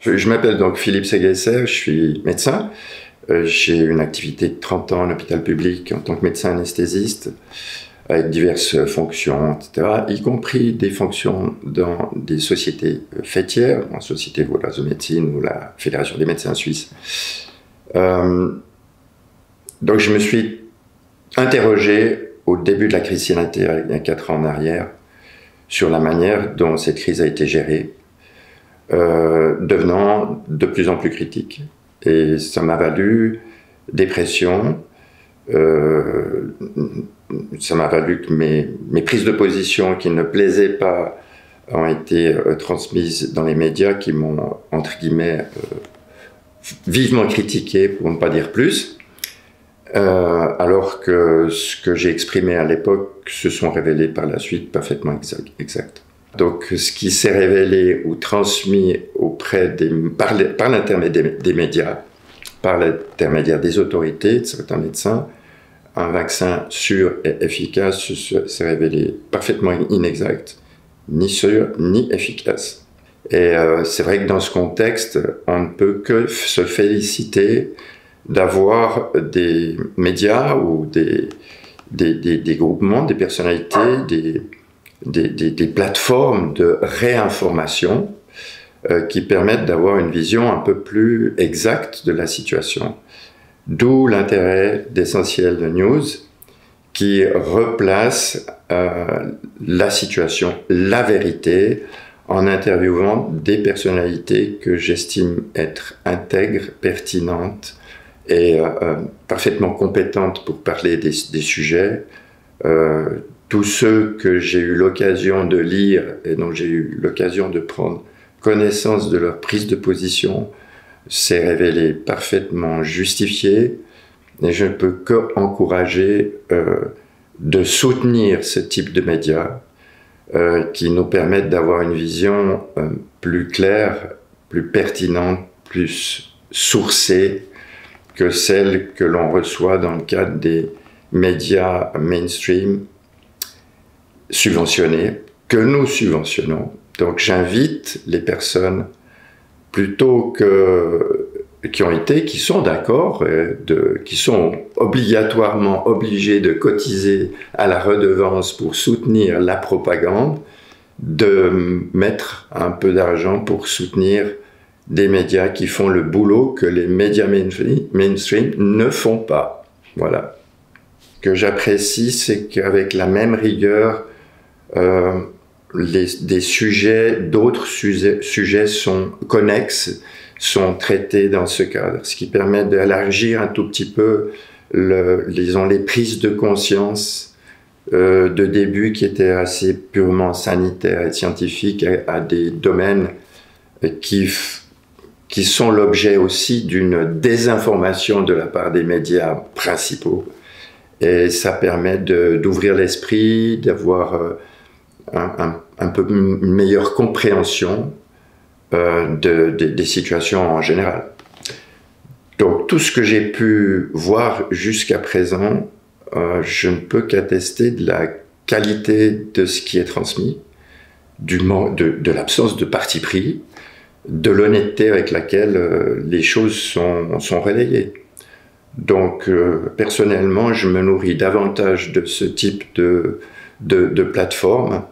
Je m'appelle donc Philippe Séguesser, je suis médecin. J'ai une activité de 30 ans en hôpital public en tant que médecin anesthésiste, avec diverses fonctions, etc., y compris des fonctions dans des sociétés faîtières, la Société vaudoise de médecine ou la Fédération des médecins suisses. Donc je me suis interrogé au début de la crise sanitaire, il y a 4 ans en arrière, sur la manière dont cette crise a été gérée, devenant de plus en plus critique. Et ça m'a valu dépression, ça m'a valu que mes prises de position qui ne plaisaient pas ont été transmises dans les médias qui m'ont, entre guillemets, vivement critiqué, pour ne pas dire plus, alors que ce que j'ai exprimé à l'époque se sont révélés par la suite parfaitement exact. Donc ce qui s'est révélé ou transmis par l'intermédiaire des médias, par l'intermédiaire des autorités, de certains médecins, un vaccin sûr et efficace s'est révélé parfaitement inexact, ni sûr ni efficace. Et c'est vrai que dans ce contexte, on ne peut que se féliciter d'avoir des médias ou des groupements, des personnalités, des plateformes de réinformation qui permettent d'avoir une vision un peu plus exacte de la situation. D'où l'intérêt d'Essentiel News qui replace la situation, la vérité, en interviewant des personnalités que j'estime être intègres, pertinentes et parfaitement compétentes pour parler des sujets. Tous ceux que j'ai eu l'occasion de lire et dont j'ai eu l'occasion de prendre connaissance de leur prise de position s'est révélé parfaitement justifié, et je ne peux qu'encourager de soutenir ce type de médias qui nous permettent d'avoir une vision plus claire, plus pertinente, plus sourcée que celle que l'on reçoit dans le cadre des médias mainstream subventionnés, que nous subventionnons. Donc j'invite les personnes qui sont d'accord, qui sont obligatoirement obligées de cotiser à la redevance pour soutenir la propagande, de mettre un peu d'argent pour soutenir des médias qui font le boulot que les médias mainstream ne font pas. Voilà. Ce que j'apprécie, c'est qu'avec la même rigueur, d'autres sujets sont connexes, sont traités dans ce cadre, ce qui permet d'élargir un tout petit peu les prises de conscience de début qui étaient assez purement sanitaires et scientifiques à des domaines qui sont l'objet aussi d'une désinformation de la part des médias principaux. Et ça permet d'ouvrir l'esprit, d'avoir un peu une meilleure compréhension des situations en général. Donc tout ce que j'ai pu voir jusqu'à présent, je ne peux qu'attester de la qualité de ce qui est transmis, de l'absence de parti pris, de l'honnêteté avec laquelle les choses sont relayées. Donc personnellement, je me nourris davantage de ce type de plateforme